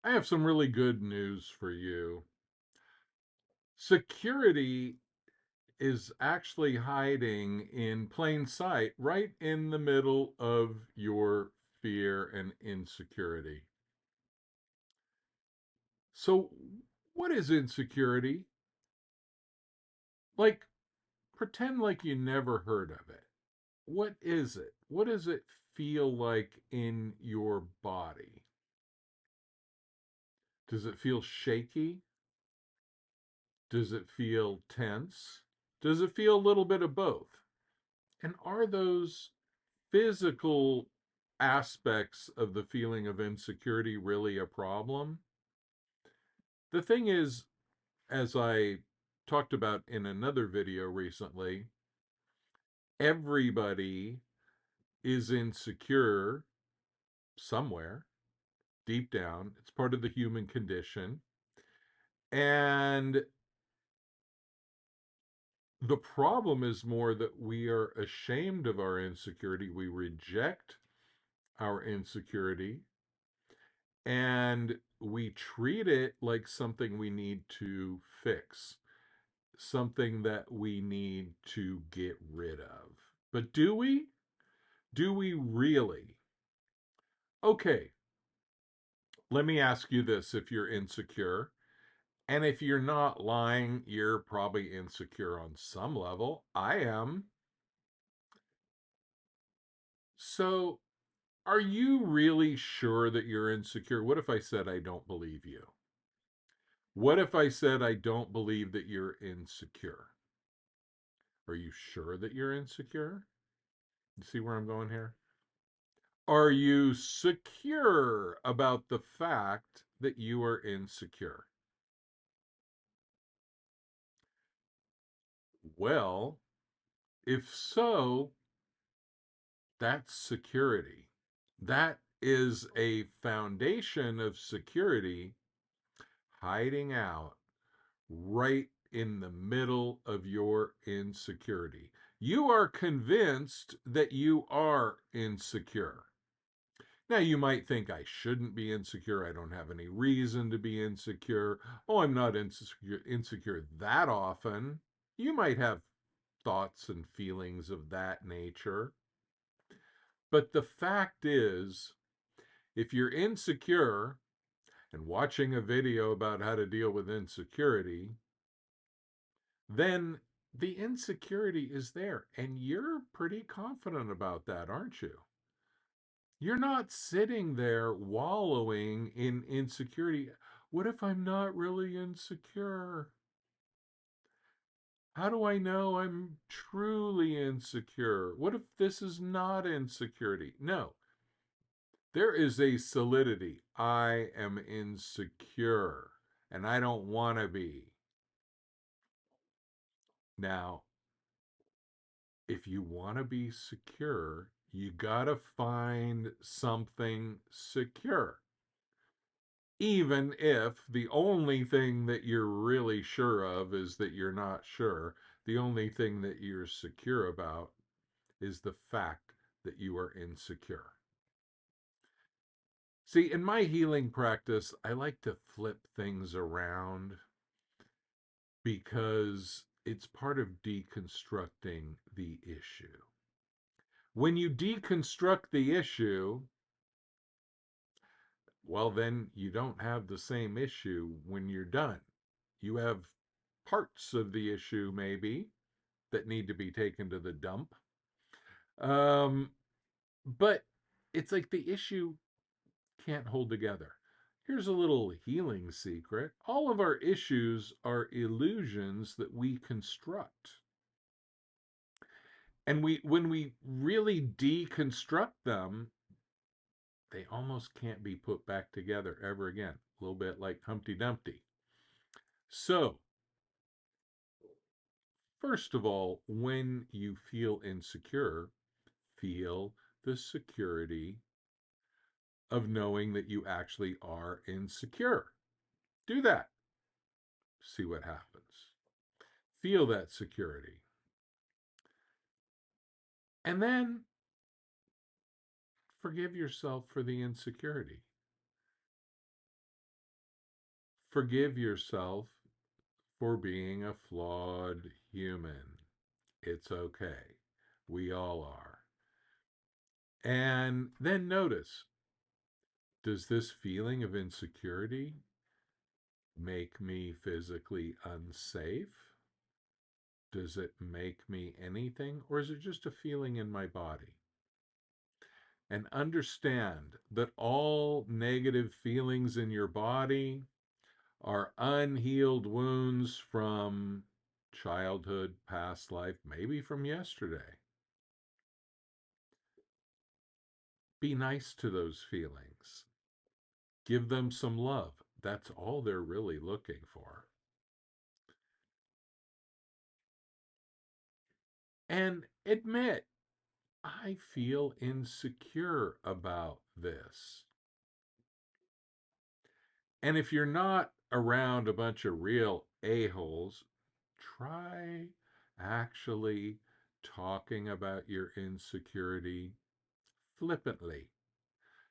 I have some really good news for you. Security is actually hiding in plain sight right in the middle of your fear and insecurity. So, what is insecurity? Like, pretend like you never heard of it. What is it? What does it feel like in your body? Does it feel shaky? Does it feel tense? Does it feel a little bit of both? And are those physical aspects of the feeling of insecurity really a problem? The thing is, as I talked about in another video recently, everybody is insecure somewhere deep down. It's part of the human condition. And the problem is more that we are ashamed of our insecurity. We reject our insecurity and we treat it like something we need to fix, something that we need to get rid of. But do we? Do we really? Okay, let me ask you this if you're insecure. And if you're not lying, you're probably insecure on some level. I am. So, are you really sure that you're insecure? What if I said I don't believe you? What if I said I don't believe that you're insecure? Are you sure that you're insecure? You see where I'm going here? Are you secure about the fact that you are insecure? Well, if so, that's security. That is a foundation of security hiding out right in the middle of your insecurity. You are convinced that you are insecure. Now, you might think I shouldn't be insecure. I don't have any reason to be insecure. Oh, I'm not insecure that often. You might have thoughts and feelings of that nature. But the fact is, if you're insecure and watching a video about how to deal with insecurity, then the insecurity is there. And you're pretty confident about that, aren't you? You're not sitting there wallowing in insecurity. What if I'm not really insecure? How do I know I'm truly insecure? What if this is not insecurity? No, there is a solidity. I am insecure and I don't want to be. Now, if you want to be secure, you got to find something secure. Even if the only thing that you're really sure of is that you're not sure, the only thing that you're secure about is the fact that you are insecure. See, in my healing practice, I like to flip things around because it's part of deconstructing the issue. When you deconstruct the issue, well, then you don't have the same issue when you're done. You have parts of the issue, maybe, that need to be taken to the dump. Um, but it's like the issue can't hold together. Here's a little healing secret. All of our issues are illusions that we construct. And when we really deconstruct them, they almost can't be put back together ever again. A little bit like Humpty Dumpty. So, first of all, when you feel insecure, feel the security of knowing that you actually are insecure. Do that. See what happens. Feel that security. And then forgive yourself for the insecurity. Forgive yourself for being a flawed human. It's okay. We all are. And then notice, does this feeling of insecurity make me physically unsafe? Does it make me anything? Or is it just a feeling in my body? And understand that all negative feelings in your body are unhealed wounds from childhood, past life, maybe from yesterday. Be nice to those feelings. Give them some love. That's all they're really looking for. And admit, I feel insecure about this. And if you're not around a bunch of real a-holes, try actually talking about your insecurity flippantly.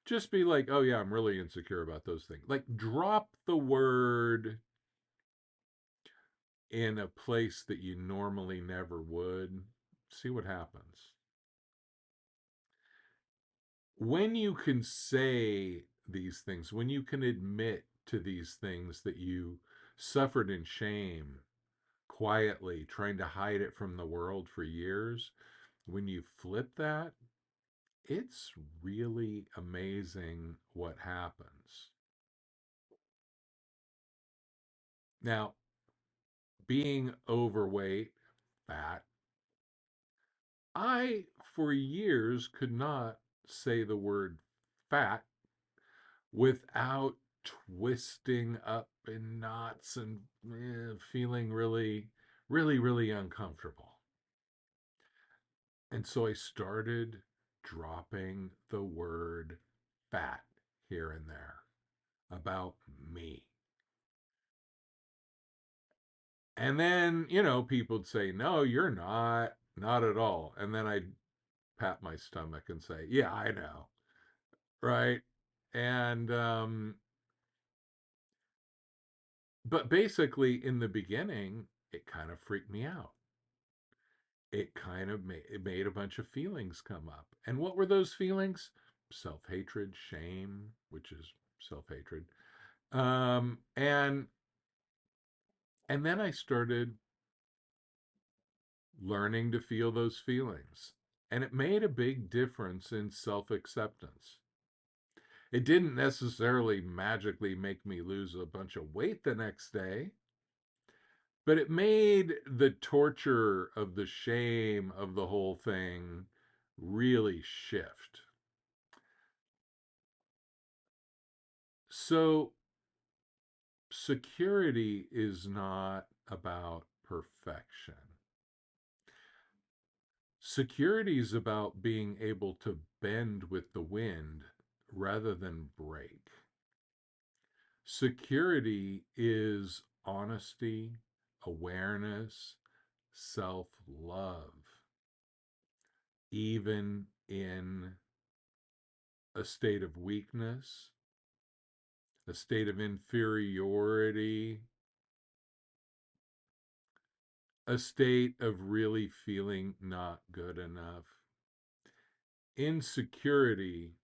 Just be like, oh yeah, I'm really insecure about those things. Like, drop the word in a place that you normally never would. See what happens. When you can say these things, when you can admit to these things that you suffered in shame, quietly, trying to hide it from the world for years, when you flip that, it's really amazing what happens. Now, being overweight, fat, I, for years, could not say the word fat without twisting up in knots and feeling really, really, really uncomfortable. And so I started dropping the word fat here and there about me. And then, people would say, no, you're not, not at all. And then I'd pat my stomach and say, yeah, I know. Right. And, but basically, in the beginning, it kind of freaked me out. It kind of it made a bunch of feelings come up. And what were those feelings? Self-hatred, shame, which is self-hatred. And then I started learning to feel those feelings. And it made a big difference in self-acceptance. It didn't necessarily magically make me lose a bunch of weight the next day, but it made the torture of the shame of the whole thing really shift. So, security is not about perfection. Security is about being able to bend with the wind rather than break. Security is honesty, awareness, self love, even in a state of weakness, a state of inferiority, a state of really feeling not good enough. Insecurity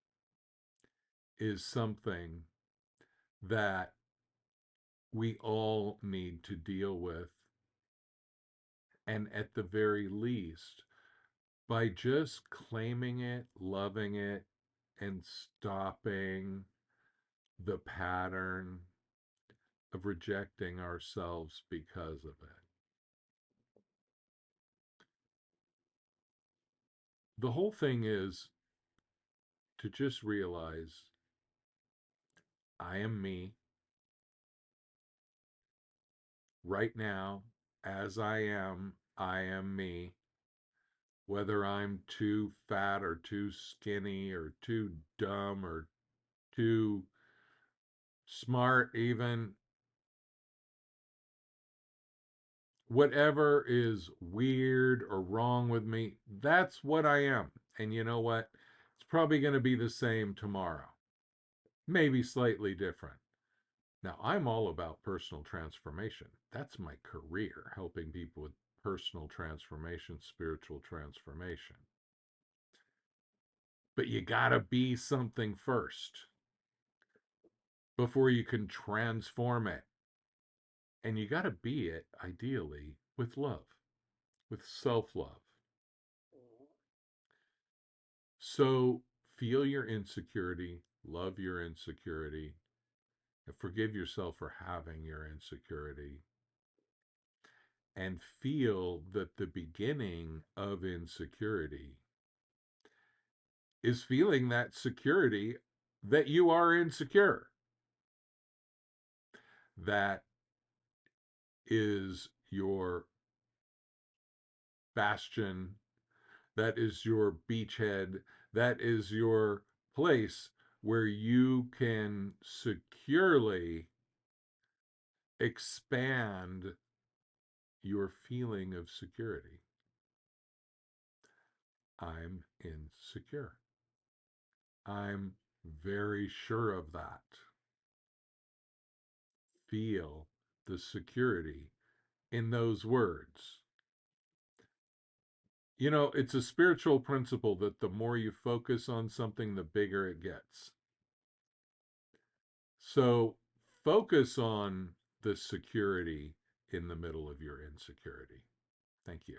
is something that we all need to deal with. And at the very least, by just claiming it, loving it, and stopping the pattern of rejecting ourselves because of it. The whole thing is to just realize I am me right now, as I am me. Whether I'm too fat or too skinny or too dumb or too smart, even whatever is weird or wrong with me, that's what I am. And you know what? It's probably going to be the same tomorrow, maybe slightly different. Now, I'm all about personal transformation. That's my career, helping people with personal transformation, spiritual transformation. But you got to be something first before you can transform it. And you got to be it, ideally, with love, with self love. So feel your insecurity, love your insecurity, and forgive yourself for having your insecurity. And feel that the beginning of insecurity is feeling that security that you are insecure. That is your bastion. That is your beachhead. That is your place where you can securely expand your feeling of security. I'm insecure. I'm very sure of that. Feel the security in those words. You know, it's a spiritual principle that the more you focus on something, the bigger it gets. So focus on the security in the middle of your insecurity. Thank you.